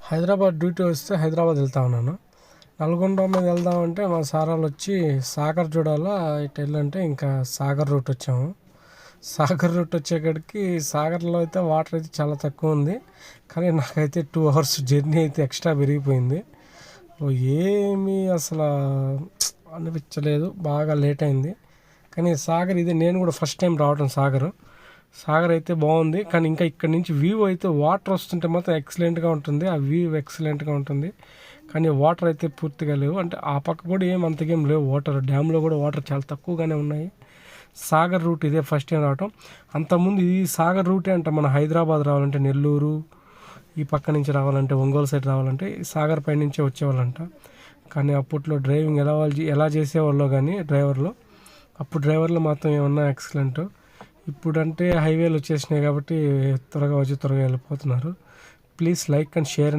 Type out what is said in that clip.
Hyderabad duty వస్తే హైదరాబాద్ వెళ్తా ఉన్నాను. నల్గొండ మీద వెళ్దామంటే మా సార్ వాళ్ళు వచ్చి సాగర్ చూడాలా ఇటు వెళ్ళంటే ఇంకా సాగర్ రూట్ వచ్చాము. సాగర్ రూట్ వచ్చేకాడికి సాగర్లో అయితే వాటర్ అయితే చాలా తక్కువ ఉంది. కానీ నాకైతే 2 hours జర్నీ అయితే ఎక్స్ట్రా పెరిగిపోయింది. ఏమీ అసలు అనిపించలేదు, బాగా లేట్ అయింది. కానీ సాగర్ ఇది నేను కూడా ఫస్ట్ టైం రావడం సాగర్ అయితే బాగుంది. కానీ ఇంకా ఇక్కడ నుంచి వ్యూ అయితే వాటర్ వస్తుంటే మాత్రం ఎక్సలెంట్గా ఉంటుంది. ఆ వ్యూ ఎక్సలెంట్గా ఉంటుంది. కానీ వాటర్ అయితే పూర్తిగా లేవు. అంటే ఆ పక్క కూడా అంతకేం లేవు వాటర్. డ్యామ్లో కూడా వాటర్ చాలా తక్కువగానే ఉన్నాయి. సాగర్ రూట్ ఇదే ఫస్ట్ టైం రావటం. అంతకుముందు ఈ సాగర్ రూటే అంట మన హైదరాబాద్ రావాలంటే నెల్లూరు ఈ పక్క నుంచి రావాలంటే ఒంగోలు సైడ్ రావాలంటే సాగర్ పై నుంచే వచ్చేవాళ్ళంట. కానీ అప్పట్లో డ్రైవింగ్ ఎలా చేసేవాళ్ళో కానీ అప్పుడు డ్రైవర్లు మాత్రం ఏమన్నా ఎక్సలెంట్. ఇప్పుడంటే హైవేలు వచ్చేసినాయి కాబట్టి త్వరగా వెళ్ళిపోతున్నారు. Please like and share.